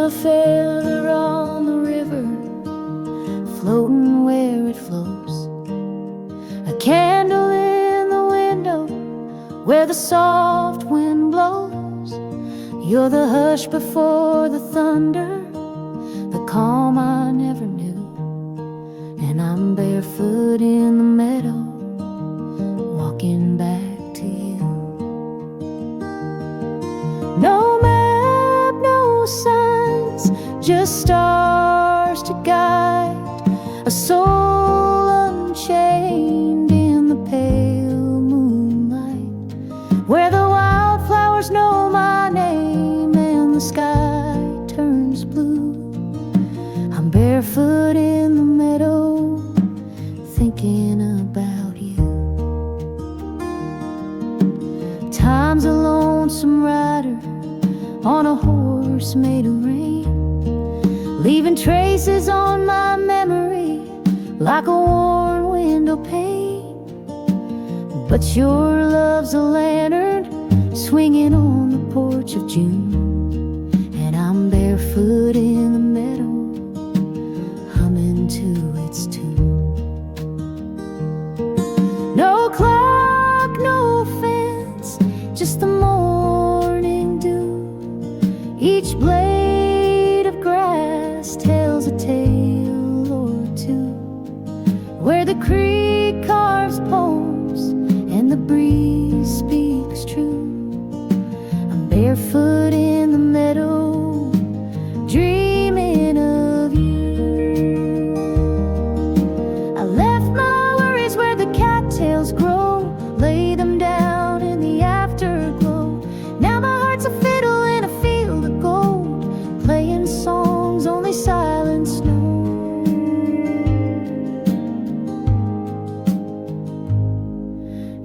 a feather on the river, floating where it flows. A candle in the window where the soft wind blows. You're the hush before the thunder, the calm I never knew. And I'm barefoot in the meadow, walking back to you. No map, no signs, just stars to guide a soul unchained in the pale moonlight, where the wildflowers know my name and the sky turns blue. I'm barefoot in the meadow, thinking about you. Time's a lonesome rider on a horse made of rain, leaving traces on my memory like a worn window pane. But your love's a lantern swinging on the porch of June, and I'm barefoot in the meadow, humming to its tune. No clock, no fence, just the morning dew. Each blade of grass tells a tale or two, where the creek carves poems and the breeze speaks true. I'm barefoot in the meadow, dreaming of you. I left my worries where the cattails grow, lay them down in the afterglow. Now my heart's a fiddle in a field of gold, playing songs only silence knows.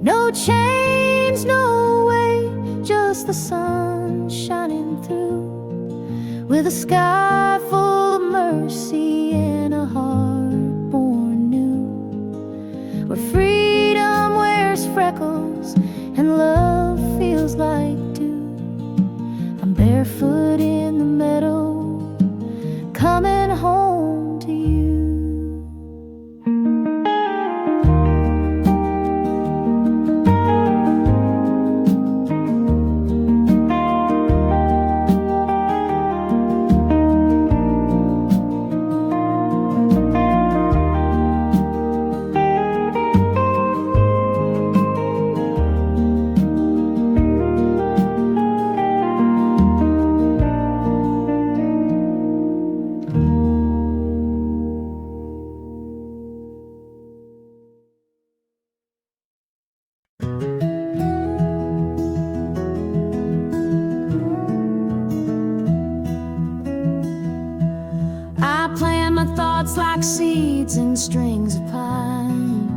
No chains, no way, just the sun shining through, with a sky full of mercy and a heart born new, where freedom wears freckles and love feels like dew. I'm barefoot in the meadow, coming home to you. I plant my thoughts like seeds in strings of pine,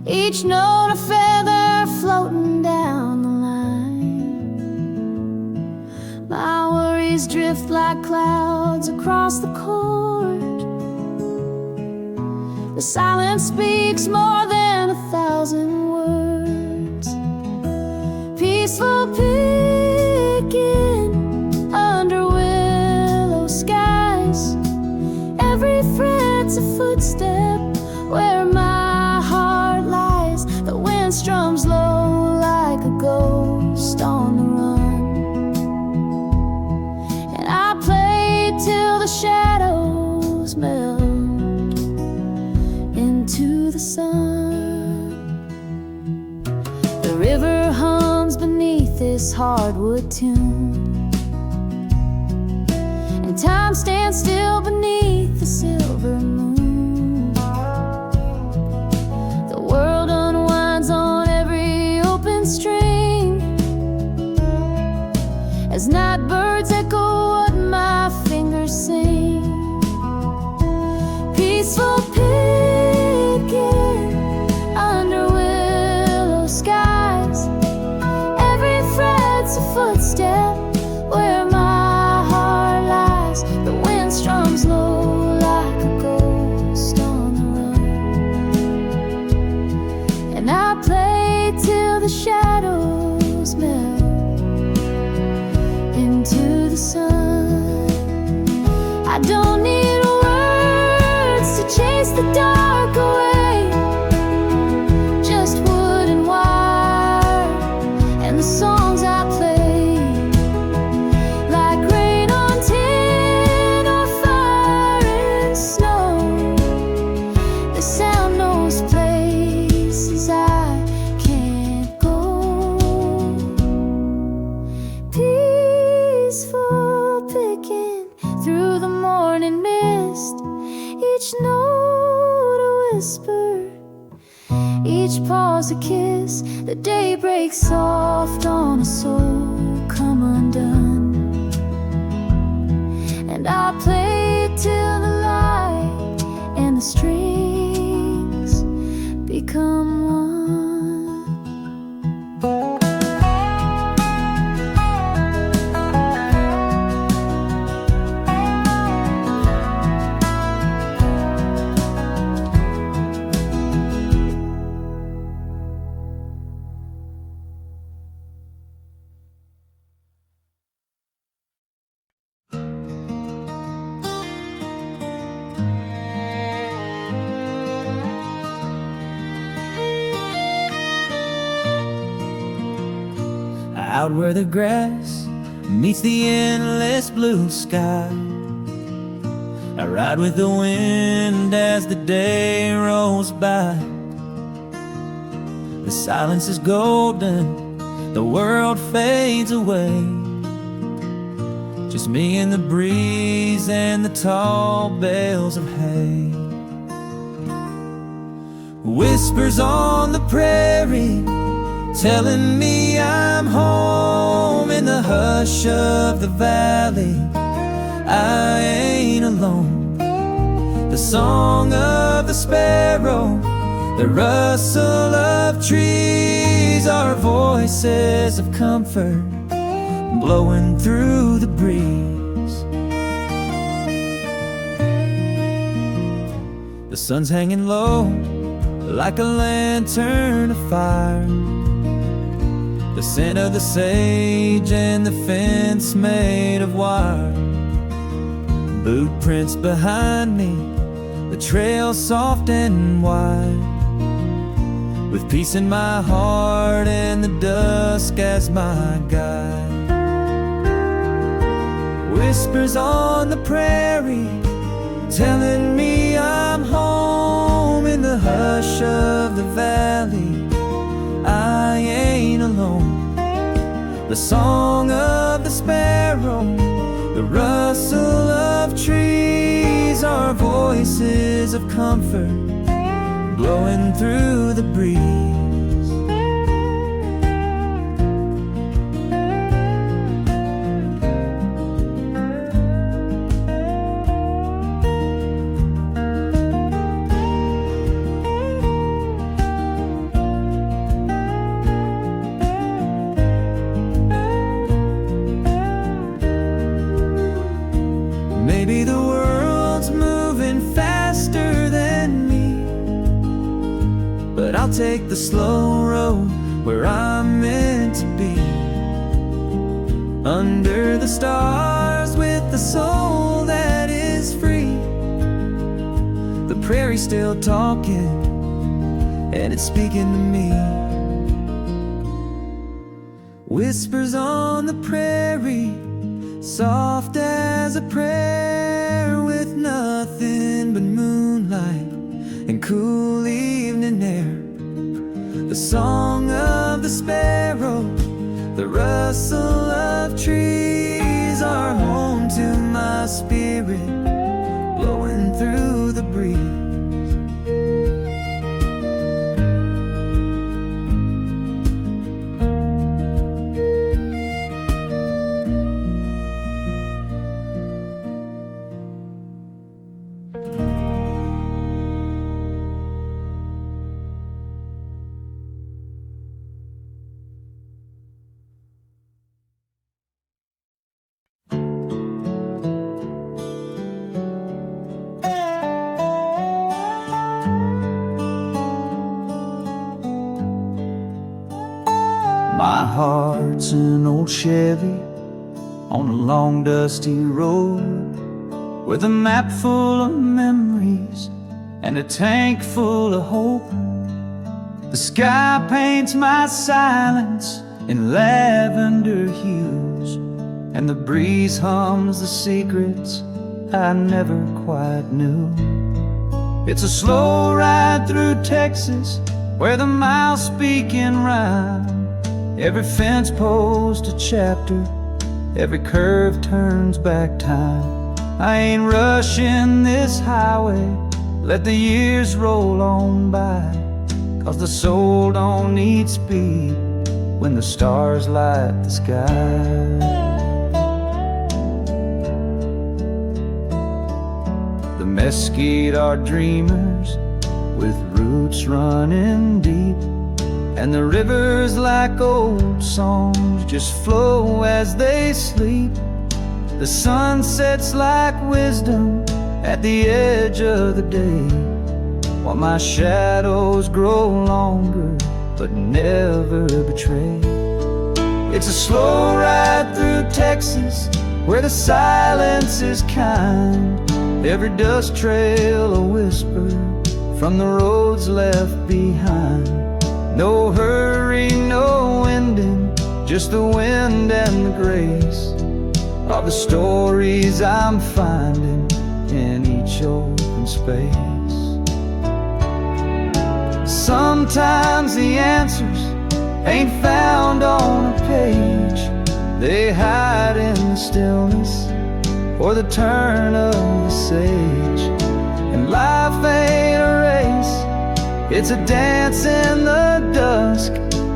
each note a feather floating down the line. My worries drift like clouds across the court. The silence speaks more than 1,000 words. Peaceful picking under willow skies, every fret's a footstep where my heart lies. The wind strums low like a ghost on the run, and I play till the shadows melt into the sun. The river hums beneath this hardwood tune, and time stands still beneath the silver moon. The world unwinds on every open string, as night birds echo what my fingers sing. Peaceful picking under willow skies, every fret's a footstep where my heart lies. The wind strums low like a ghost on the run, and I play till the shadows melt into into the sun. I don't need words to chase the dark away, just wood and wire and the songs I play, like rain on tin or fire in snow. The sound knows places I can't go. Peaceful picking through the morning mist, each note a whisper, each pause a kiss. The day breaks soft on a soul come undone, and I play it till the light and the strings become one. Out where the grass meets the endless blue sky, I ride with the wind as the day rolls by. The silence is golden, the world fades away, just me and the breeze and the tall bales of hay. Whispers on the prairie telling me I'm home. In the hush of the valley, I ain't alone. The song of the sparrow, the rustle of trees, are voices of comfort blowing through the breeze. The sun's hanging low like a lantern of fire, the scent of the sage and the fence made of wire. Boot prints behind me, the trail soft and wide, with peace in my heart and the dusk as my guide. Whispers on the prairie telling me I'm home. In the hush of the valley, I ain't alone. The song of the sparrow, the rustle of trees, are voices of comfort blowing through the breeze. Maybe the world's moving faster than me, but I'll take the slow road where I'm meant to be, under the stars with the soul that is free. The prairie's still talking and it's speaking to me. Whispers on the prairie, soft as a prayer, with nothing but moonlight and cool evening air. The song of the sparrow, the rustle of trees, are home to my spirit, blowing through the breeze. My heart's an old Chevy on a long dusty road, with a map full of memories and a tank full of hope. The sky paints my silence in lavender hues, and the breeze hums the secrets I never quite knew. It's a slow ride through Texas, where the miles speak in rhyme. Every fence post a chapter, every curve turns back time. I ain't rushing this highway, let the years roll on by, 'cause the soul don't need speed when the stars light the sky. The mesquite are dreamers with roots running deep, and the rivers like old songs just flow as they sleep. The sun sets like wisdom at the edge of the day, while my shadows grow longer but never betray. It's a slow ride through Texas, where the silence is kind. Every dust trail a whisper from the roads left behind. No hurry, no ending, just the wind and the grace of the stories I'm finding in each open space. Sometimes the answers ain't found on a page, they hide in the stillness or the turn of the sage. And life ain't a race, it's a dance in the dusk,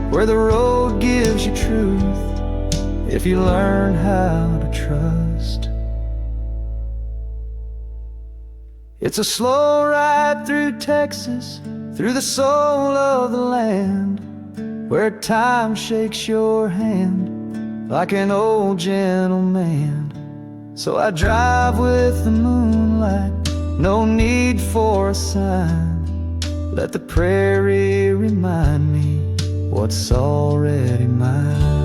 where the road gives you truth if you learn how to trust. It's a slow ride through Texas, through the soul of the land, where time shakes your hand like an old gentleman. So I drive with the moonlight, no need for a sign. Let the prairie remind me what's already mine.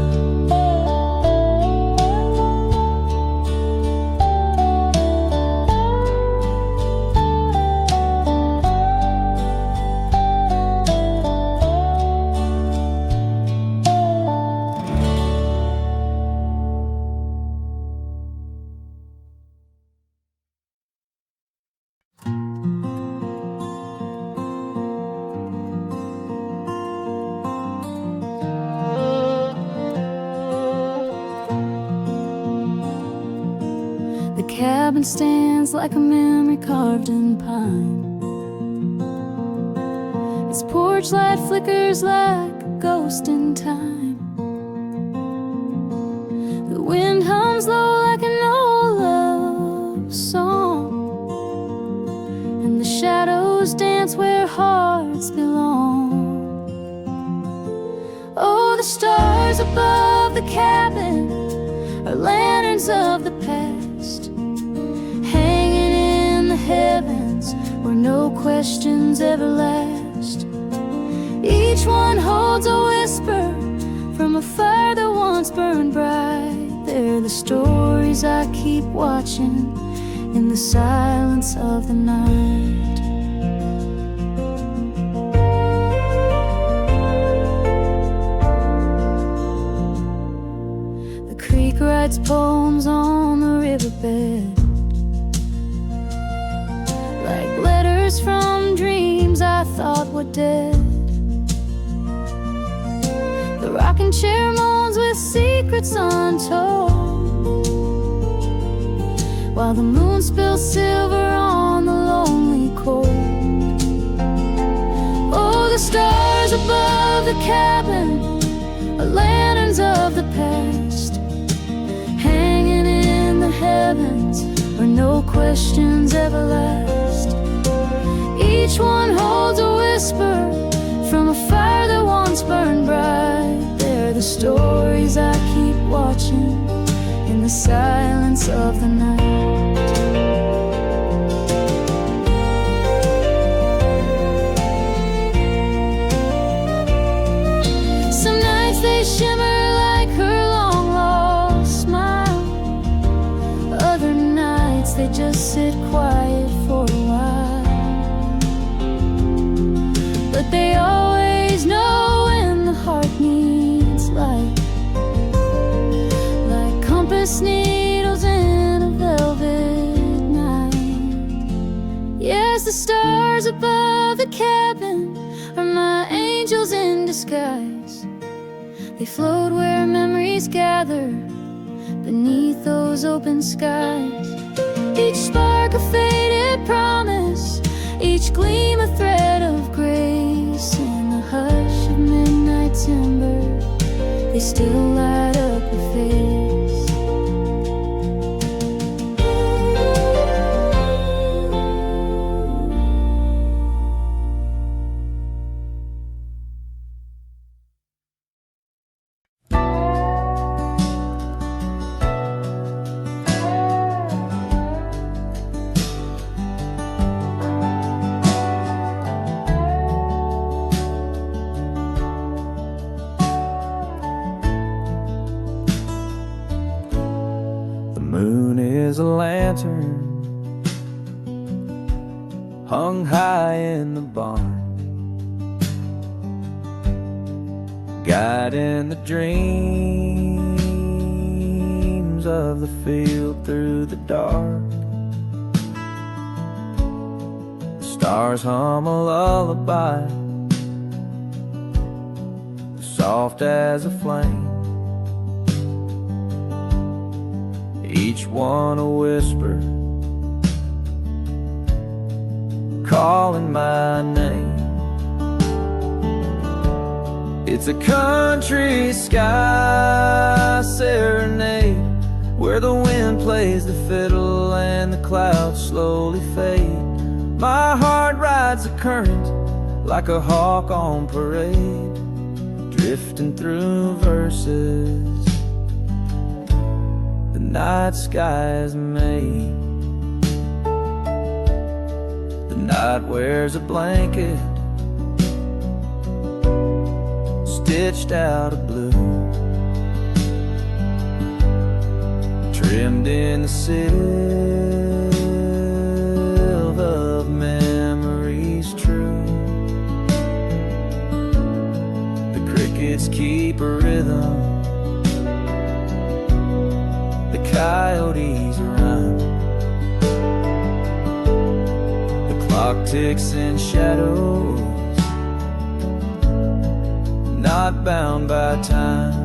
The cabin stands like a memory carved in pine. Its porch light flickers like a ghost in time. The wind hums low like an old love song, and the shadows dance where hearts belong. Oh, the stars above the cabin are lanterns of the past, hanging in the heavens where no questions ever last. Each one holds a whisper from a fire that once burned bright. They're the stories I keep watching in the silence of the night. The creek writes poems on the riverbed, like letters from dreams I thought were dead. The rocking chair moans with secrets untold, while the moon spills silver on the lonely cold. Oh, the stars above the cabin are lanterns of the past, hanging in the heavens where no questions ever last. Each one holds a whisper from a fire that once burned bright. They're the stories I keep watching in the silence of the night. Some nights they shimmer like her long lost smile, skies. They float where memories gather beneath those open skies. Each spark a faded promise, each gleam a thread of grace. In the hush of midnight timber, they still light up your face. Is a lantern hung high in the barn, guiding the dreams of the field through the dark. The stars hum a lullaby, soft as a flame, each one a whisper, calling my name. It's a country sky serenade, where the wind plays the fiddle and the clouds slowly fade. My heart rides the current like a hawk on parade, drifting through verses the night sky's made. The night wears a blanket stitched out of blue, trimmed in the silk of memories true. The crickets keep a rhythm, the coyotes run, the clock ticks in shadows, not bound by time.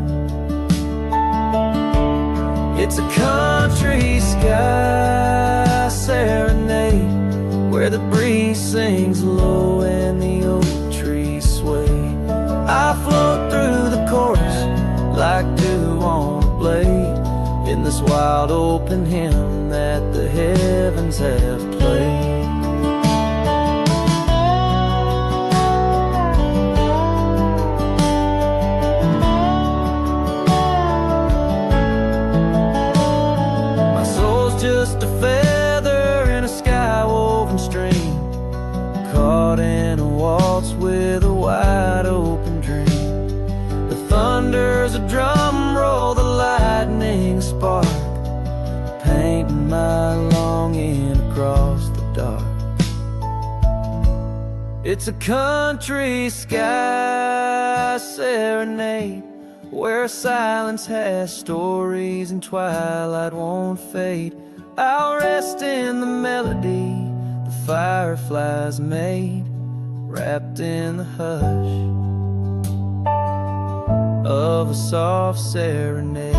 It's a country sky serenade, where the breeze sings low and the oak trees sway. I float through the chorus like dew on a blade, in this wild open hymn that the heavens have played. My soul's just a feather in a sky-woven stream, caught in a waltz with a wide open dream. The thunder's a drum roll, the lightning spark, painting my longing across the dark. It's a country sky serenade, where silence has stories and twilight won't fade. I'll rest in the melody the fireflies made, wrapped in the hush of a soft serenade.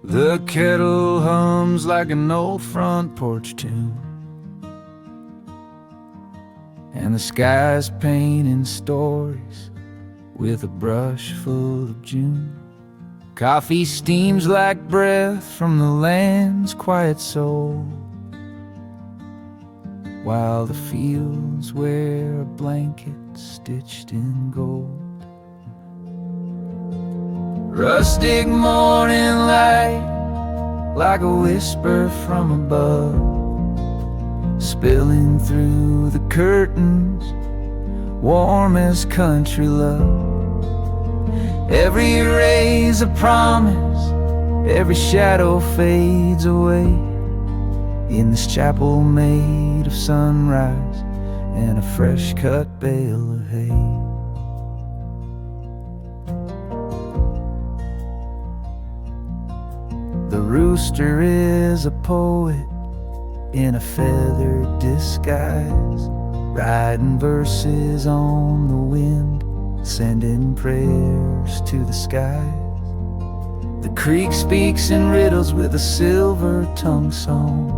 The kettle hums like an old front porch tune, and the sky's painting stories with a brush full of June. Coffee steams like breath from the land's quiet soul, while the fields wear a blanket stitched in gold. Rustic morning light, like a whisper from above, spilling through the curtains, warm as country love. Every ray's a promise, every shadow fades away in this chapel made of sunrise and a fresh cut bale of hay. The rooster is a poet in a feathered disguise, writing verses on the wind, sending prayers to the skies. The creek speaks in riddles with a silver tongue song,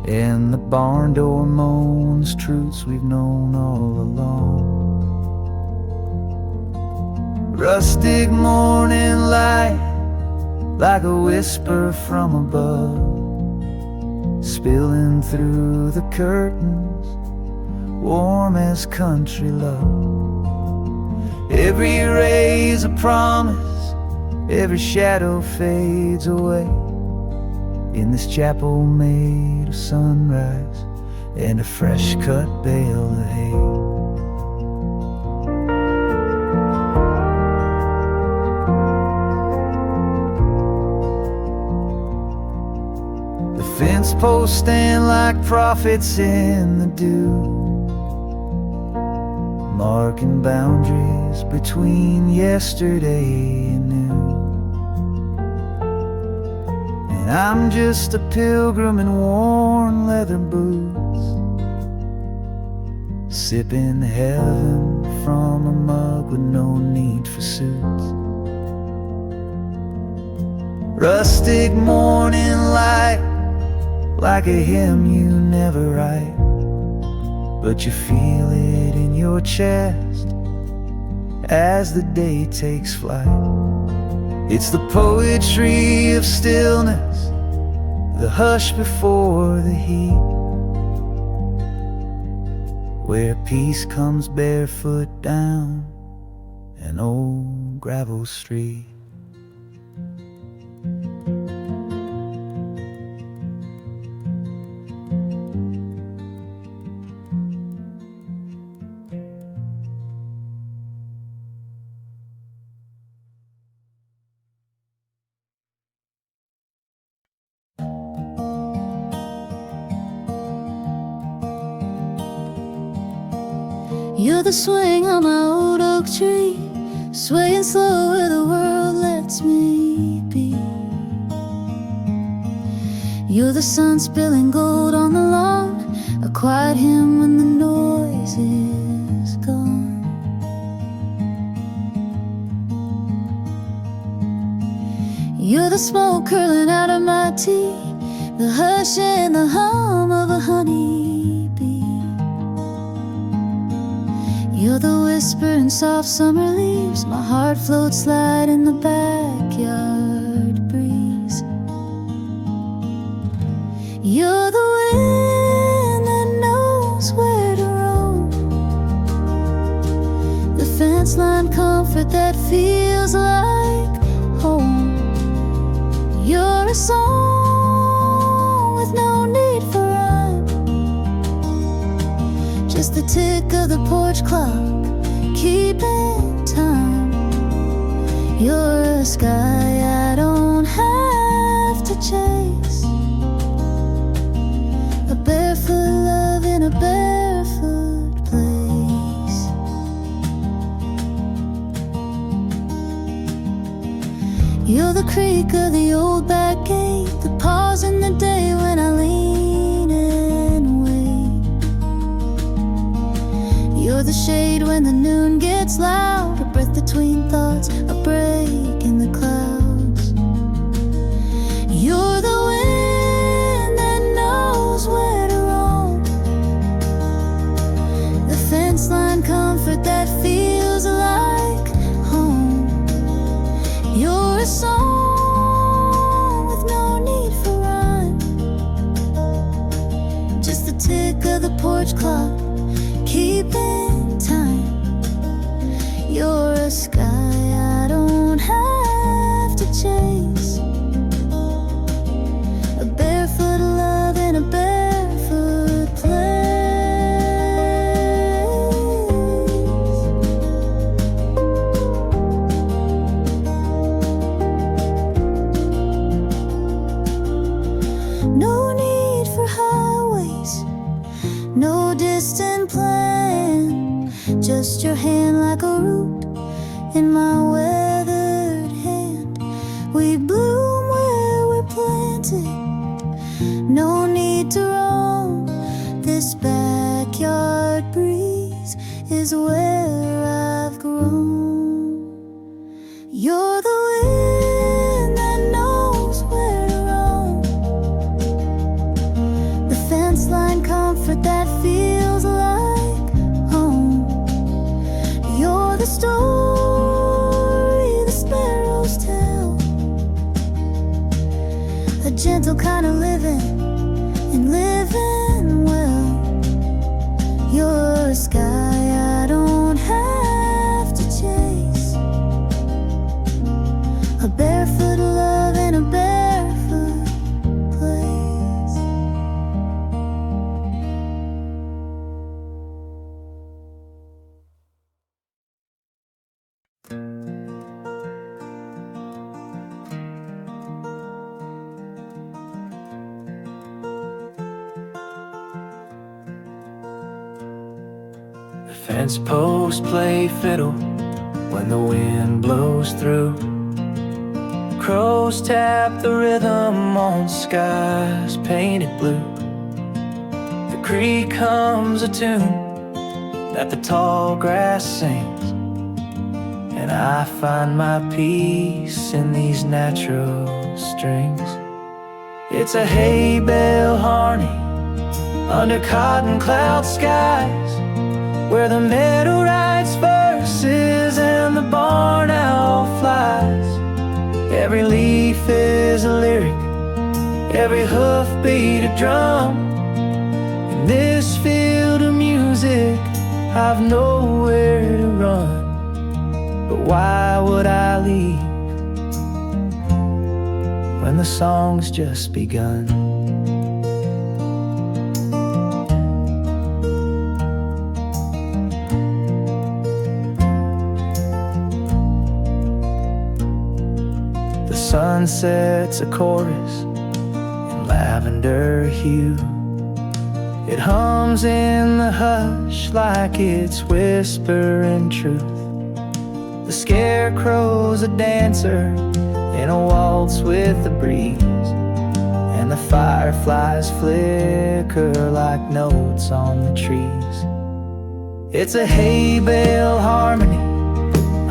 and the barn door moans truths we've known all along. Rustic morning light, like a whisper from above, spilling through the curtains, warm as country love. Every ray's a promise, every shadow fades away in this chapel made of sunrise and a fresh cut bale of hay. The fence posts stand like prophets in the dew, marking boundaries between yesterday and new. And I'm just a pilgrim in worn leather boots, sipping heaven from a mug with no need for suits. Rustic morning light, like a hymn you never write, but you feel it in your chest as the day takes flight. It's the poetry of stillness, the hush before the heat, where peace comes barefoot down an old gravel street. You're the swing on my old oak tree, swaying slow where the world lets me be. You're the sun spilling gold on the lawn, a quiet hymn when the noise is gone. You're the smoke curling out of my tea, the hush and the hum of a honeybee. You're the whisper in soft summer leaves, my heart floats light in the backyard breeze. You're the wind that knows where to roam, the fence line comfort that feels like home. You're a song with no need for rhyme, just the tick of the porch clock keeping time. You're a sky I don't have to chase, a barefoot love in a barefoot place. You're the creak of the old back gate, the pause in the day when I lean and wait. You're the shade when the noon gets loud, a breath between thoughts, a break in the clouds. You're the wind that knows where to roam, the fence line comfort that feels like home. You're a song with no need for rhyme, just the tick of the porch clock keeping time. You're a sky I don't have to chase, a barefoot love in a no distant plan, just your hand like a root in my weathered hand. We bloom where we're planted, no need to roam. This backyard breeze is where I've grown. You're the wind that knows where to roam, the fence line comfort that feels like home. You're the story the sparrows tell, a gentle kind of living and living well. You're a sky I don't have to chase, a barefoot love in a barefoot place. The fence posts play fiddle when the wind blows through. Crows tap the rhythm on skies painted blue. The creek hums a tune that the tall grass sings, and I find my peace in these natural strings. It's a hay bale harmony under cotton cloud skies, where the meadow writes verses and the barn owl flies. Every leaf is a lyric, every hoofbeat a drum. In this field of music, I've nowhere to run. But why would I leave when the song's just begun? Sunset's a chorus in lavender hue. It hums in the hush like it's whispering truth. The scarecrow's a dancer in a waltz with the breeze, and the fireflies flicker like notes on the trees. It's a hay bale harmony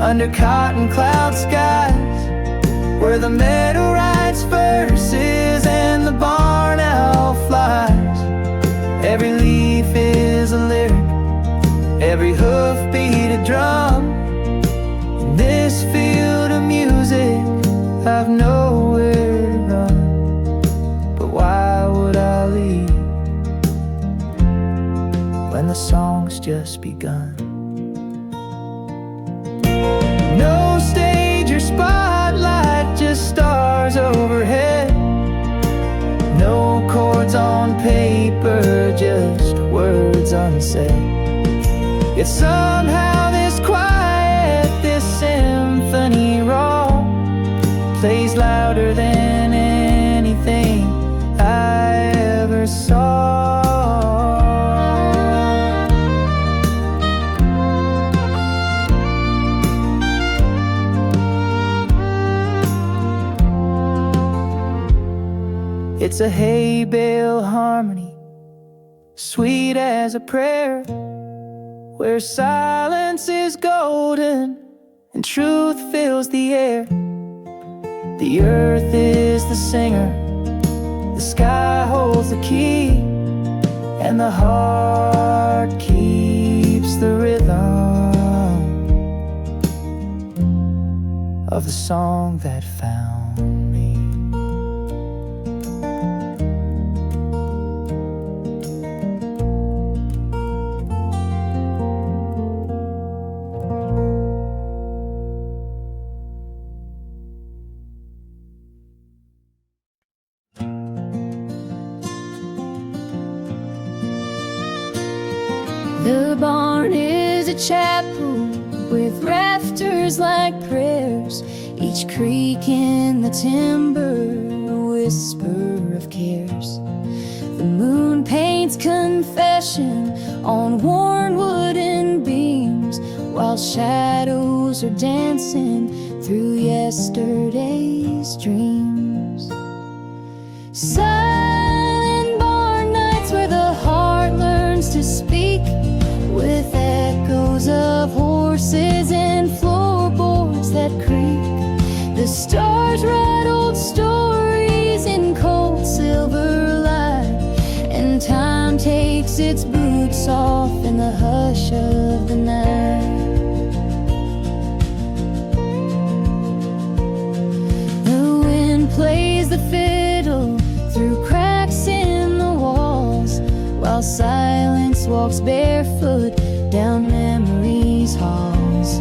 under cotton cloud skies, where the meadow writes verses and the barn owl flies. Every leaf is a lyric, every hoofbeat a drum. In this field of music, I've nowhere to run. But why would I leave when the song's just begun? No stage or spotlight, just stars overhead. No chords on paper, just words unsaid. Yet somehow this quiet, this symphony raw, plays louder than anything I ever saw. It's a hay bale harmony, sweet as a prayer, where silence is golden and truth fills the air. The earth is the singer, the sky holds the key, and the heart keeps the rhythm of the song that found me. The barn is a chapel with rafters like prayers, each creak in the timber a whisper of cares. The moon paints confessions flashing on worn wooden beams, while shadows are dancing through yesterday's dreams. Silent barn nights where the heart learns to speak, with echoes of horses and floorboards that creak. The stars write old stories in cold silver light, and time takes its boots off in the hush of the night. The wind plays the fiddle through cracks in the walls, while silence walks barefoot down memory's halls.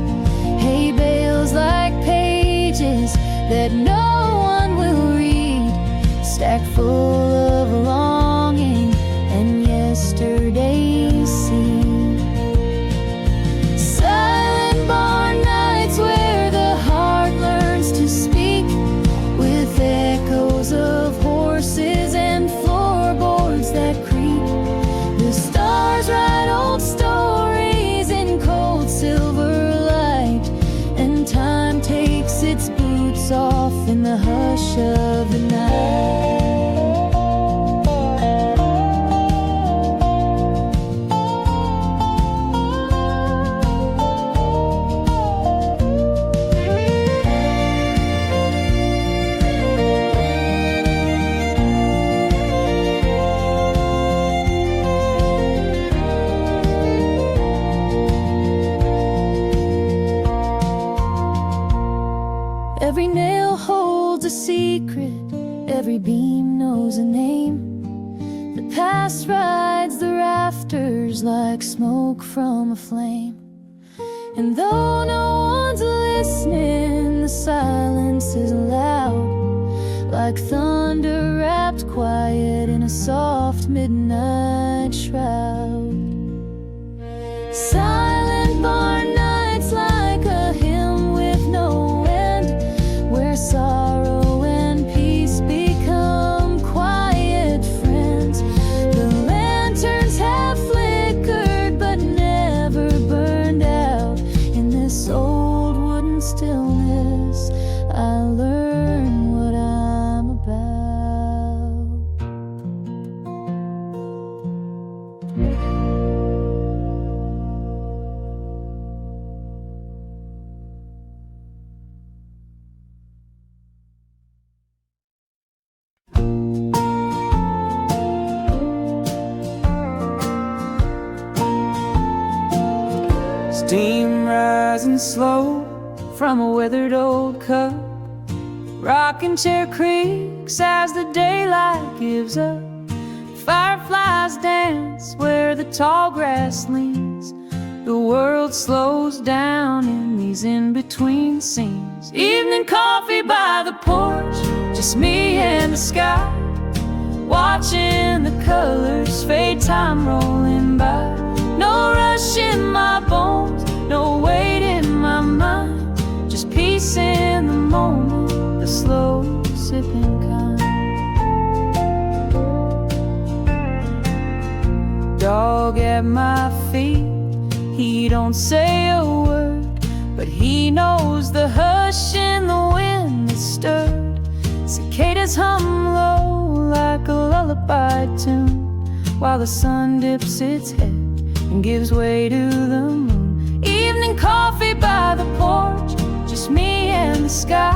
Hay bales like pages that no one will read, stacked full of longing and yesterday's scene. Silent barn nights where the heart learns to speak, with echoes of horses and floorboards that creak. The stars write old stories in cold silver light, and time takes its boots off in the hush of the night. Every nail holds a secret, every beam knows a name. The past rides the rafters like smoke from a flame. And though no one's listening, the silence is loud, like thunder wrapped quiet in a soft midnight shroud. Silent barn nights like a hymn with no end, where sorrow and peace become quiet friends. The lanterns have flickered but never burned out. In this old wooden stillness, I learn what I'm about. Steam rising slow from a weathered old cup. Rocking chair creaks as the daylight gives up. Fireflies dance where the tall grass leans. The world slows down in these in-between scenes. Evening coffee by the porch, just me and the sky, watching the colors fade, time rolling by. No rush in my bones, no weight in my mind, just peace in the moment, the slow sipping kind. Dog at my feet, he don't say a word, but he knows the hush in the wind that stirred. Cicadas hum low like a lullaby tune, while the sun dips its head and gives way to the moon. Evening coffee by the porch, just me and the sky,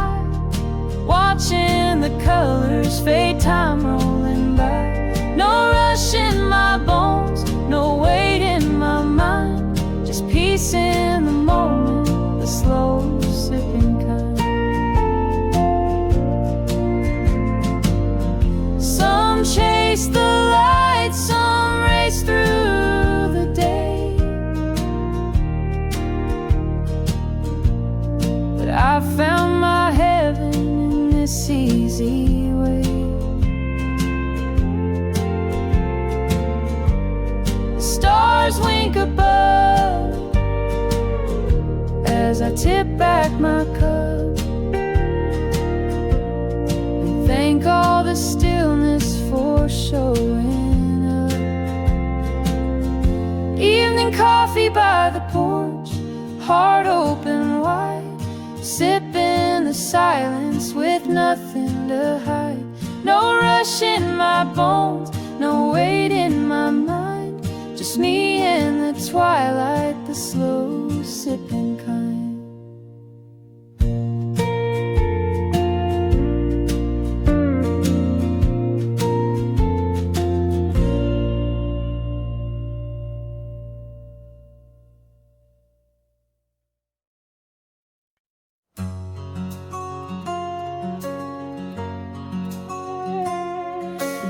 watching the colors fade, time rolling by. No rush in my bones, no weight in my mind, just peace in the moment, the slow sipping kind. Some chase the light, some race through the day, but I found my heaven in this easy way. The stars wink above as I tip back my cup and thank all the stillness for showing up. Drinking coffee by the porch, heart open wide, sipping the silence with nothing to hide. No rush in my bones, no weight in my mind, just me in the twilight, the slow sipping kind.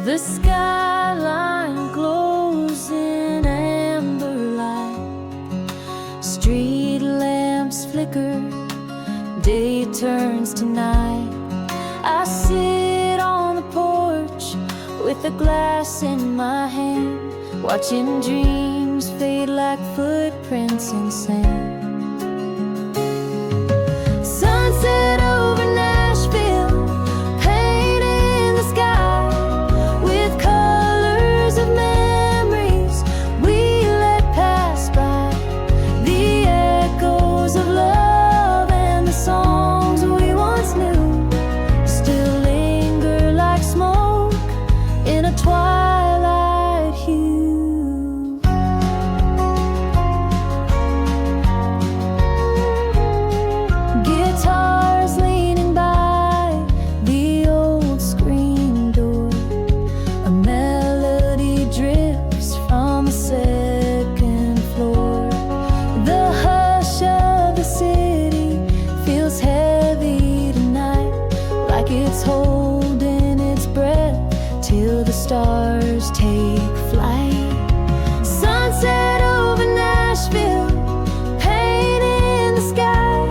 The skyline glows in amber light, street lamps flicker, day turns to night. I sit on the porch with a glass in my hand, watching dreams fade like footprints in sand. Sunset over Nashville, painting the sky with colors of memories we let pass by. The echoes of love and the songs we once knew still linger like smoke in a twilight hue. Guitars leaning by the old screen door, a melody drifts from the second floor. The hush of the city feels heavy tonight, like it's holding its breath till the stars take flight. Sunset over Nashville, painting the sky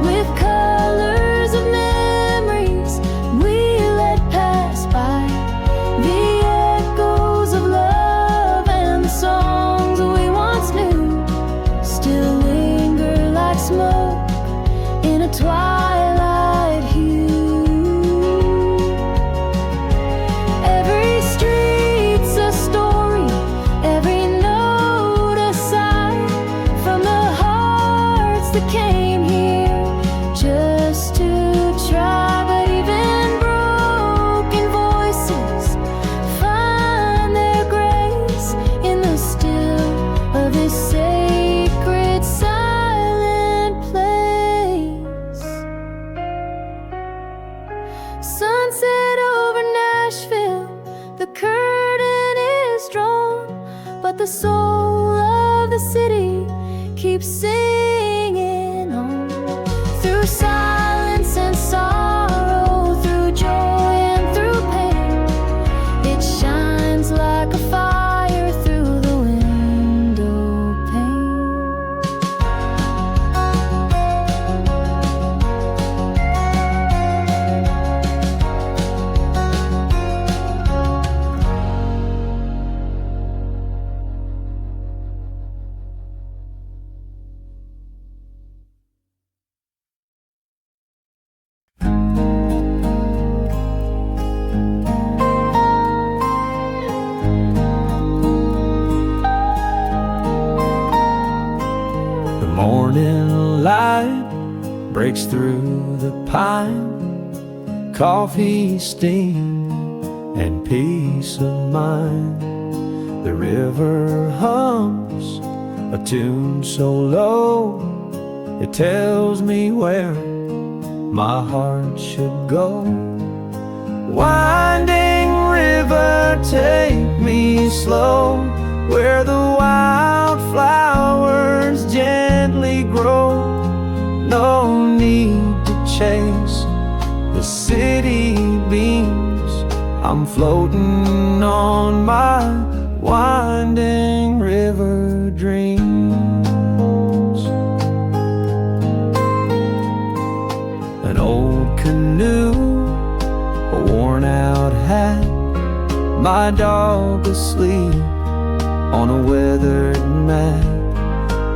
with colors of memories we let pass by. The echoes of love and the songs we once knew still linger like smoke in a twilight hue. Every street's a story, every note a sigh from the hearts that came here just to try. But even broken voices find their grace in the still of this sacred silent place. Sunset over Nashville, the curtain is drawn, but the soul of the city keeps singing on. Through silence and sorrow, through joy and through pain, it shines like a fire through the window pane. The morning light breaks through the pine, coffee steam and peace of mind. The river hums a tune so low, it tells me where my heart should go. Winding river, take me slow, where the wildflowers gently grow. No need to chase the city beams, I'm floating on my winding river dreams. An old canoe, a worn out hat, my dog asleep on a weathered mat.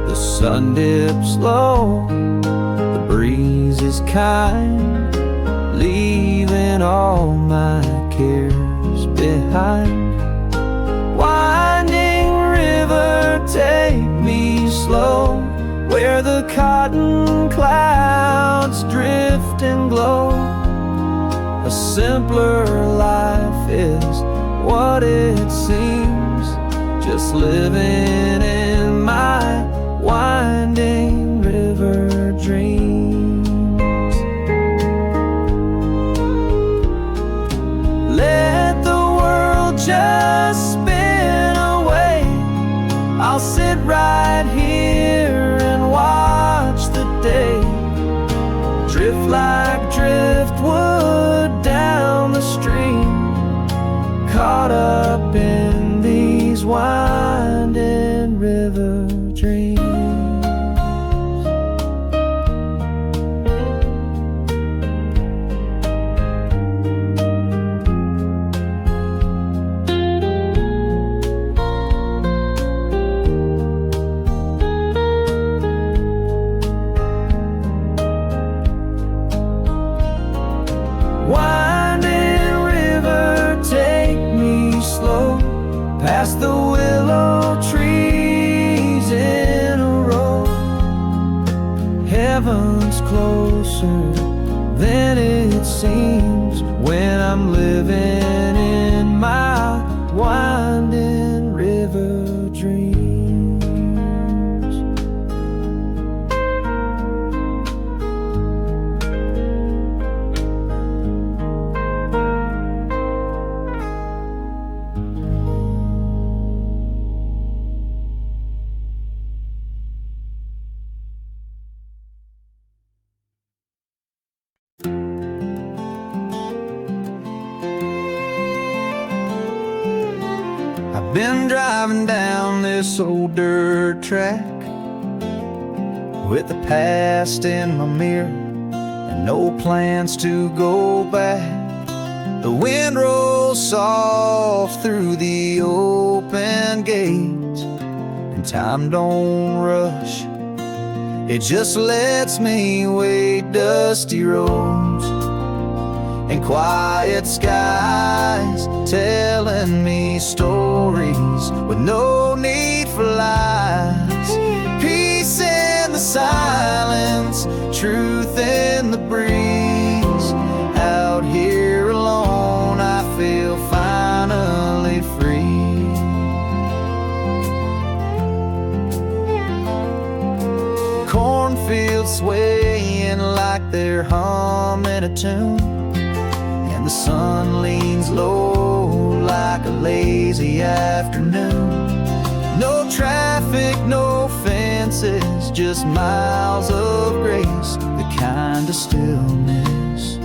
The sun dips low, the breeze is kind, leaving all my cares behind. Winding river, take where the cotton clouds drift and glow. A simpler life is what it seems, just living in my winding river dreams. Let the world just spin away. I'll sit right here and watch the day drift like driftwood down the stream, caught up in these winding river dreams. Winding river, take me slow past the willow trees in a row. Heaven's closer than it seems when I'm living in my winding river dreams. I've been driving down this old dirt track with the past in my mirror and no plans to go back. The wind rolls soft through the open gates, and time don't rush. It just lets me wade dusty roads and quiet skies, telling me stories with no need for lies. Peace in the silence, truth in the breeze. Out here alone, I feel finally free. Cornfields swaying like they're humming a tune, the sun leans low like a lazy afternoon. No traffic, no fences, just miles of grace, the kind of stillness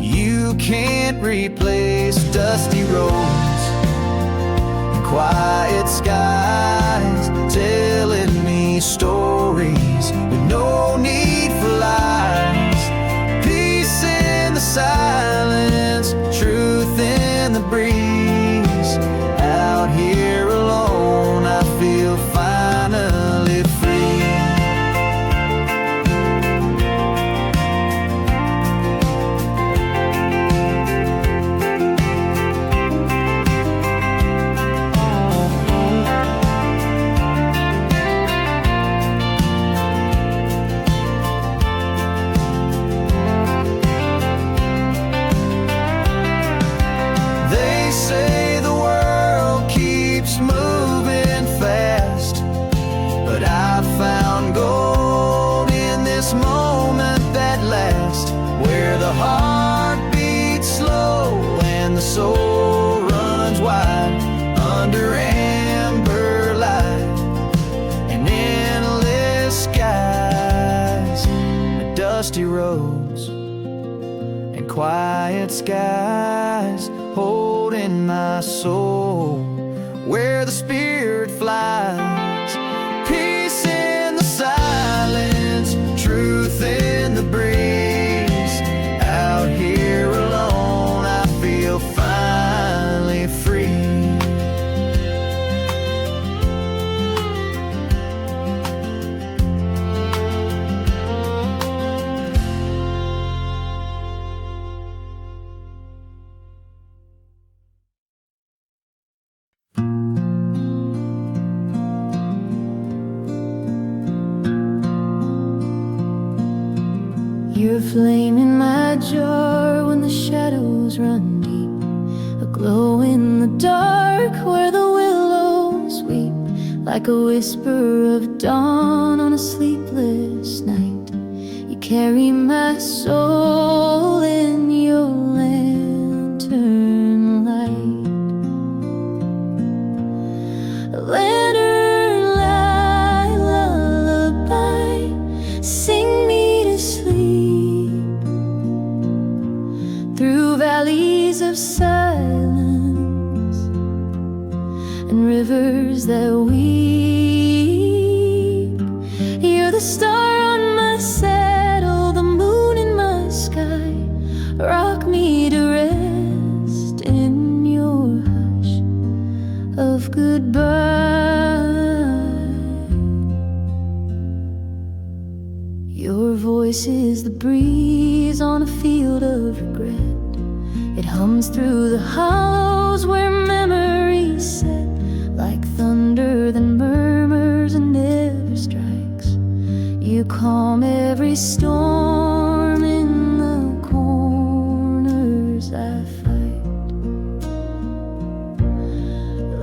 you can't replace. Dusty roads and quiet skies, telling me stories with no need for lies. The silence, truth in the breeze. Out here alone, I feel finally free. Say the world keeps moving fast, but I've found gold in this moment that lasts, where the heart beats slow and the soul runs wide under amber light and endless skies. The dusty roads and quiet skies, holding my soul where the spirit flies. Peace in the silence, truth in the breeze. Out here alone, I feel finally free. You're a flame in my jar when the shadows run deep, a glow in the dark where the willows weep, like a whisper of dawn on a sleepless night. You carry my soul in your lantern light. A lantern light lullaby, sing me to sleep through valleys of silence and rivers that weep. You're the star on my saddle, the moon in my sky. Rock me to rest in your hush of goodbye. Your voice is the breeze on a field of regret. It hums through the hollows where memories set, like thunder that murmurs and never strikes. You calm every storm in the corners I fight.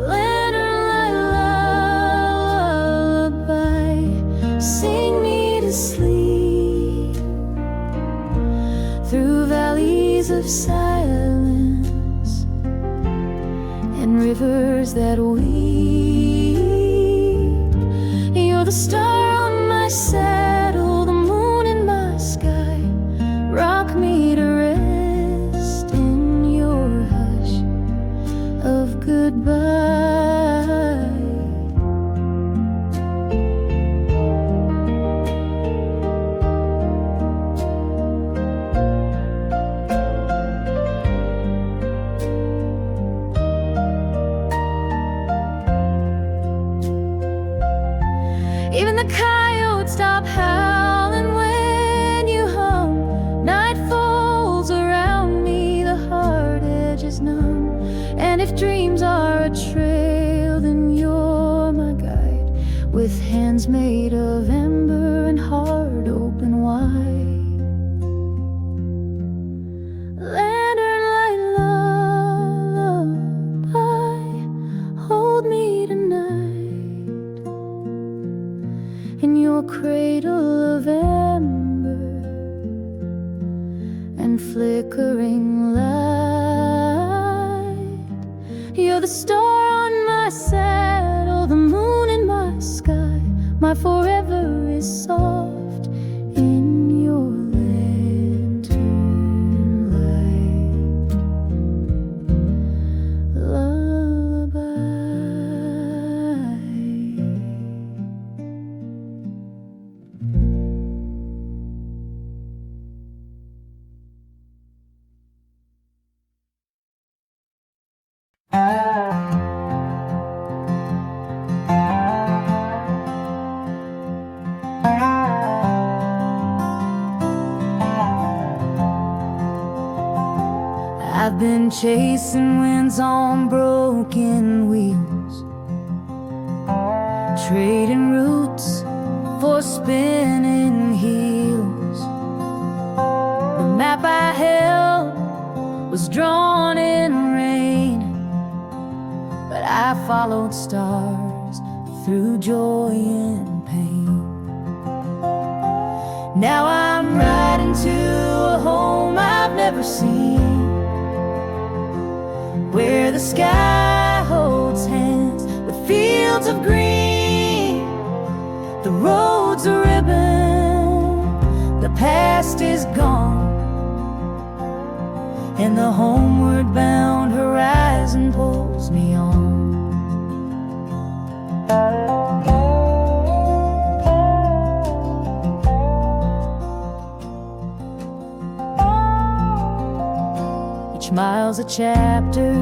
Lantern light lullaby, sing me to sleep through valleys of silence and rivers that weep. You're the star on my saddle, the moon in my sky. Rock me to rest in your hush of goodbye. Even the coyotes stop howling when you hum. Night falls around me, the hard edge is numb. And if dreams are a trail, then you're my guide, with hands made of ember and heart open wide. Lantern light lullaby, hold me tonight in your cradle of ember and flickering light. You're the star on my saddle, the moon in my sky. My forever is soft in your lantern light lullaby. I've been chasing winds on broken wheels, trading roots for spinning heels. The map I held was drawn in rain, but I followed stars through joy and pain. Now I'm riding to a home I've never seen, where the sky holds hands with fields of green. The road's a ribbon, the past is gone, and the homeward bound horizon pulls me on. Each mile's a chapter,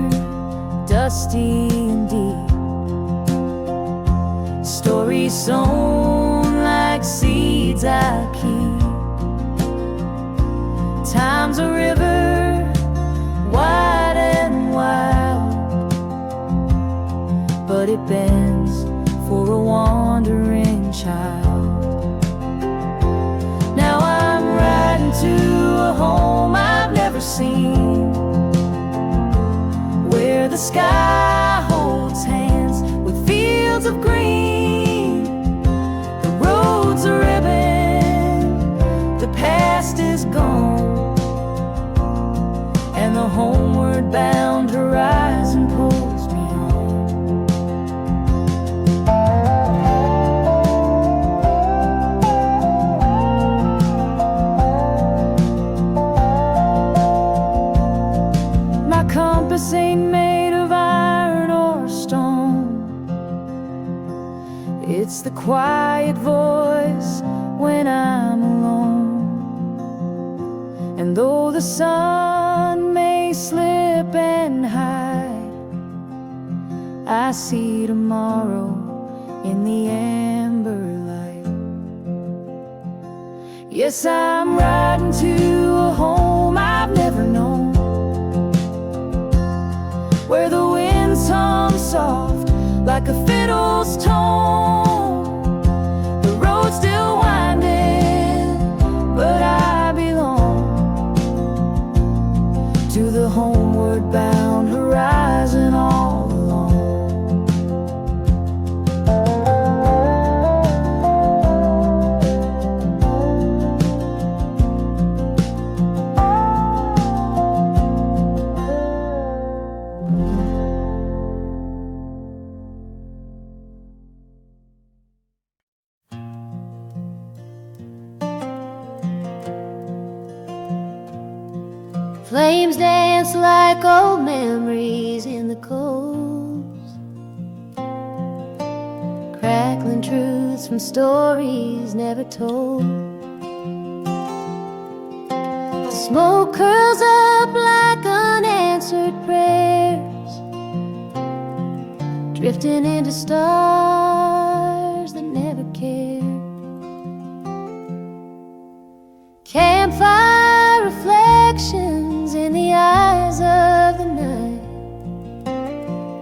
dusty and deep, stories sown like seeds I keep. Time's a river, wide and wild, but it bends for a wandering child. Now I'm riding riding to a home I've never seen, where the sky holds hands with fields of green. The road's a ribbon, the past is gone, and the homeward bound horizon pulls me on. My compass ain't made of iron or stone. It's the quiet voice when I'm alone. And though the sun may slip and hide, I see tomorrow in the amber light. Yes, I'm riding to a home I've never known, where the winds hum soft like a fiddle's tone. The road's still winding, but I belong to the homeward bound horizon all along. Flames dance like old memories in the coals, crackling truths from stories never told. Smoke curls up like unanswered prayers, drifting into stars that never cared. Campfire reflections in the eyes of the night,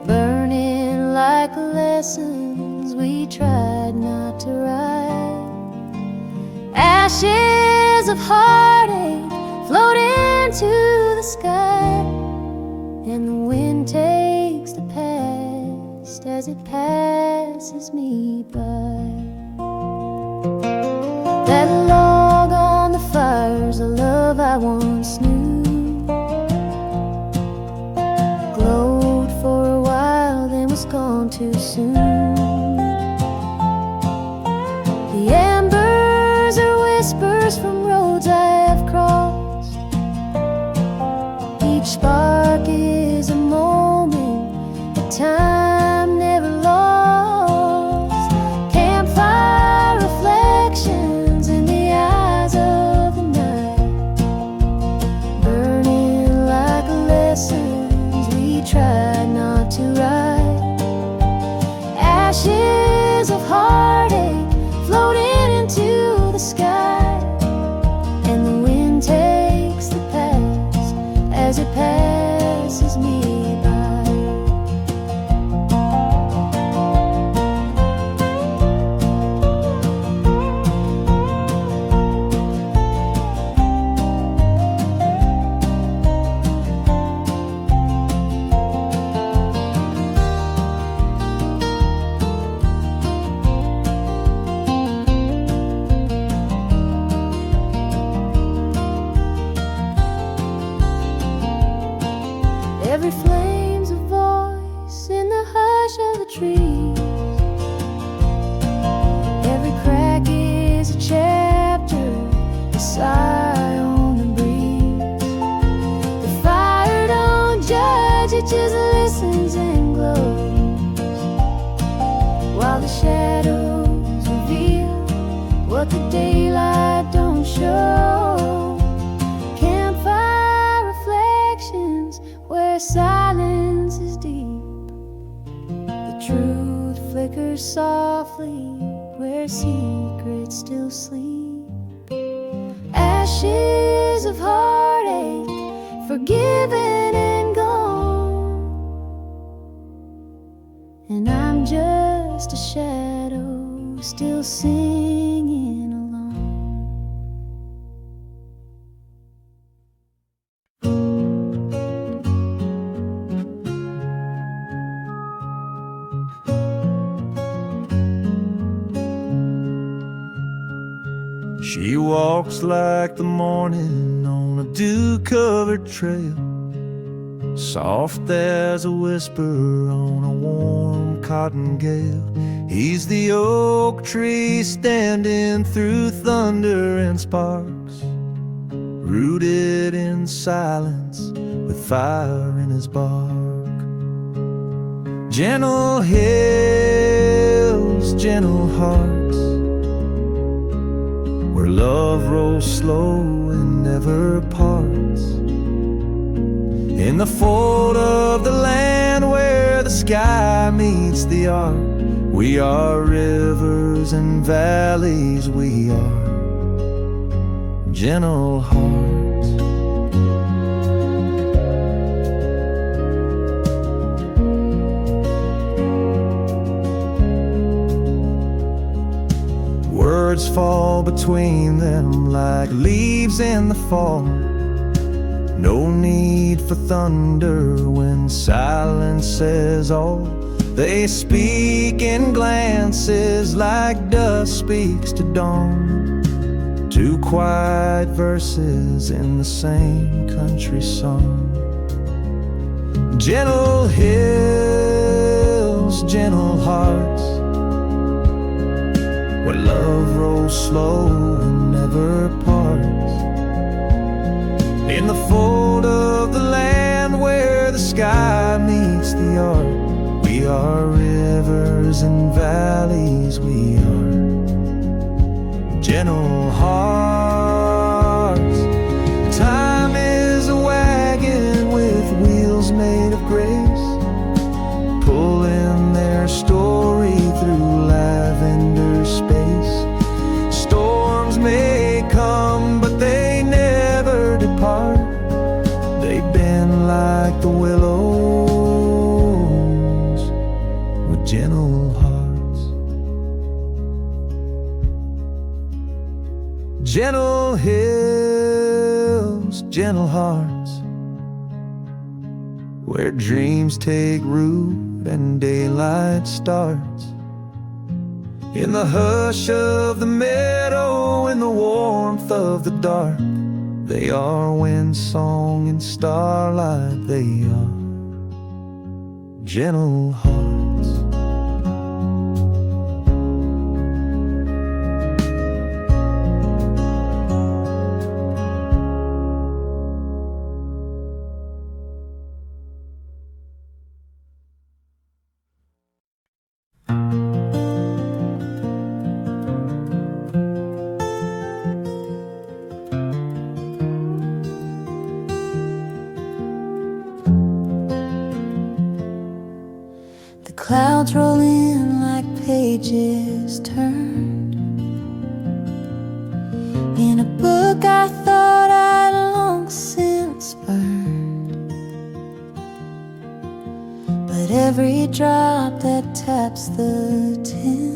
burning like lessons we tried not to write. Ashes of heartache float into the sky, and the wind takes the past as it passes me by. That log on the fire's a love I once knew, glowed for a while then was gone too soon. The embers are whispers from roads I have crossed, each spark is a moment that time never lost. Campfire reflections in the eyes of the night, burning like lessons we tried not to write. Ashes of heartache floating into the sky, and the wind takes the past as it passes me by. Every flame's a voice in the hush of the trees, every crack is a chapter, a sigh on the breeze. The fire don't judge, it just listens and glows, while the shadows reveal what the daylight don't show. Campfire reflections where silence is deep, the truth flickers softly where secrets still sleep. Ashes of heartache forgiven and gone, and I'm just a shadow still singing along. She walks like the morning on a dew-covered trail, soft as a whisper on a warm cotton gale. He's the oak tree standing through thunder and sparks, rooted in silence with fire in his bark. Gentle hills, gentle hearts, where love rolls slow and never parts. In the fold of the land where the sky meets the arc, we are rivers and valleys, we are gentle hearts. Words fall between them like leaves in the fall. No need for thunder when silence says all. They speak in glances like dusk speaks to dawn. Two quiet verses in the same country song. Gentle hills, gentle hearts, where love rolls slow and never parts. In the fold of the land where the sky meets the arc, we are rivers and valleys, we are gentle hearts. Time is a wagon with wheels made of grace, pulling their story through lavender space. Storms may come, but they never depart. They bend like the willows with gentle hearts. Gentle hills, gentle hearts, where dreams take root and daylight starts. In the hush of the meadow, in the warmth of the dark, they are wind song and starlight, they are gentle hearts. Clouds roll in like pages turned in a book I thought I'd long since burned. But every drop that taps the tin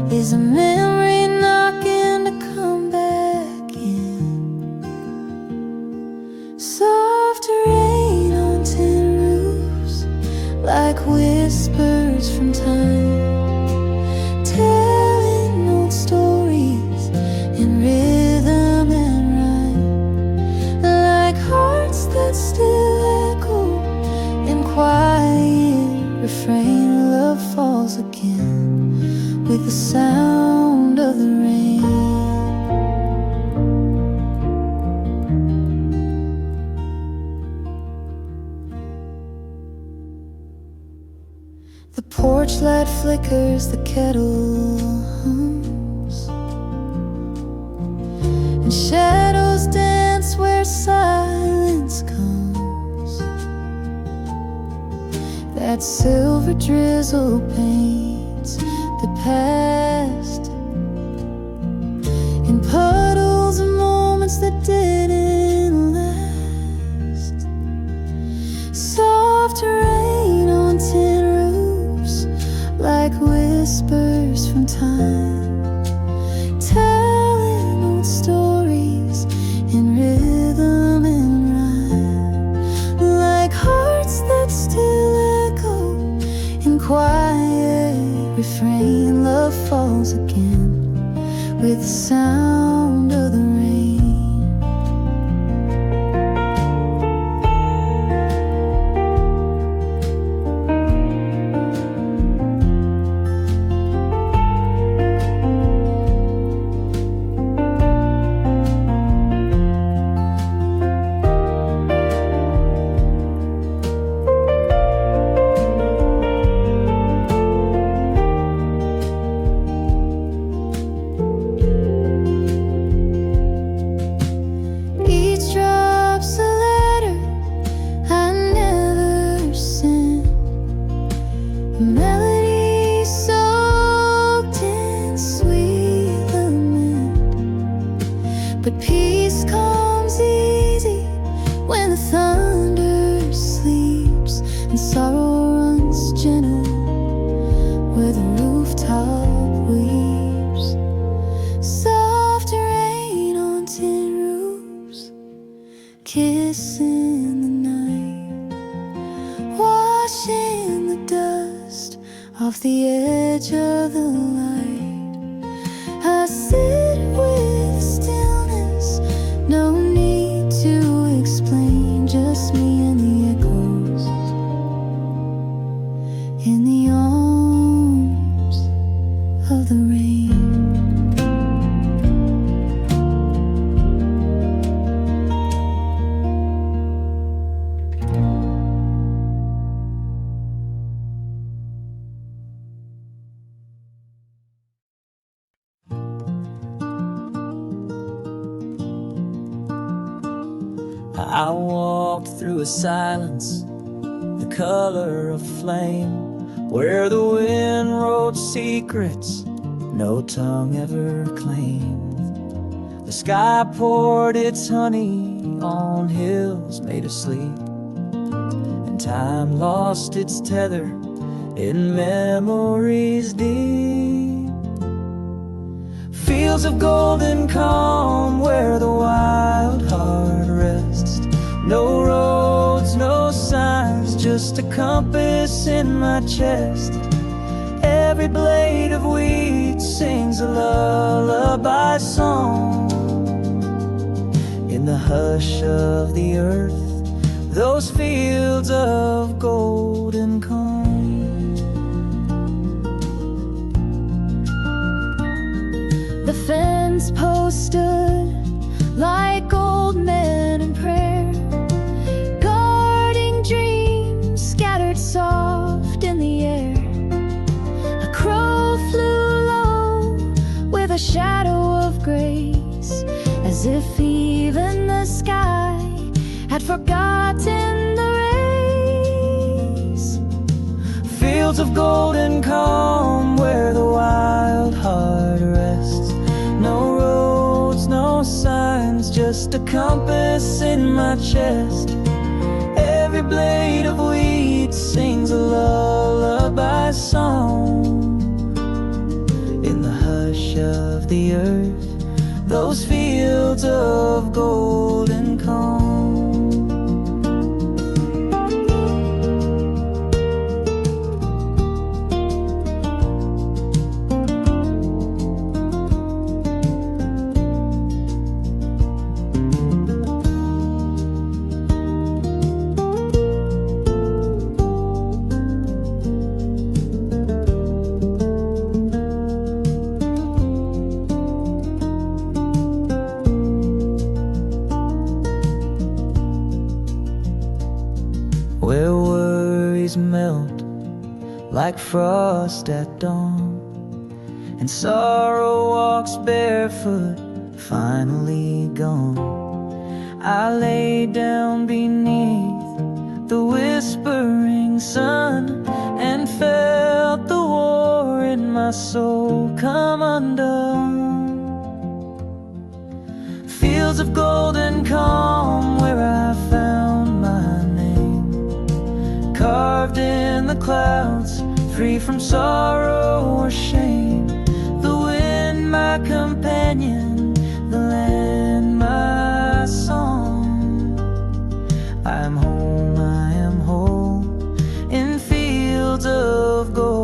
is a memory knocking to come back in. Soft rain on tin roofs, like whispers from time, telling old stories in rhythm and rhyme, like hearts that still echo in quiet refrain. Love falls again with the sound of the rain. The porch light flickers, the kettle hums, and shadows dance where silence comes. That silver drizzle paints the past in puddles of moments that didn't last. Soft rain on tin roofs, like whispers from time, telling old stories in rhythm and rhyme, like hearts that still echo in quiet refrain. Love falls again with the sound of the rain. But peace comes easy when the thunder sleeps and sorrow runs gentle where the rooftop weeps. Soft rain on tin roofs, kissing the night, washing the dust off the edge of the light. I sit with the stillness, no need to explain, just me and the echoes in the arms of the rain. I walked through a silence, the color of flame, where the wind wrote secrets no tongue ever claimed. The sky poured its honey on hills made of sleep, and time lost its tether in memories deep. Fields of golden calm where the wild heart rests. No roads, no signs, just a compass in my chest. Every blade of wheat sings a lullaby song. In the hush of the earth, those fields of golden calm. The fence post stood like old men in prayer, guarding dreams scattered soft in the air. A crow flew low with a shadow of grace, as if even the sky had forgotten the race. Fields of golden calm where the wild heart rests. No roads, no signs, just a compass in my chest. Every blade of wheat sings a lullaby song. In the hush of the earth, those fields of golden calm. Where worries melt like frost at dawn, and sorrow walks barefoot, finally gone. I lay down beneath the whispering sun and felt the war in my soul come undone. Fields of golden calm where I found my name, carved in the clouds, free from sorrow or shame. The wind my companion, the land my song. I am home, I am whole in fields of gold.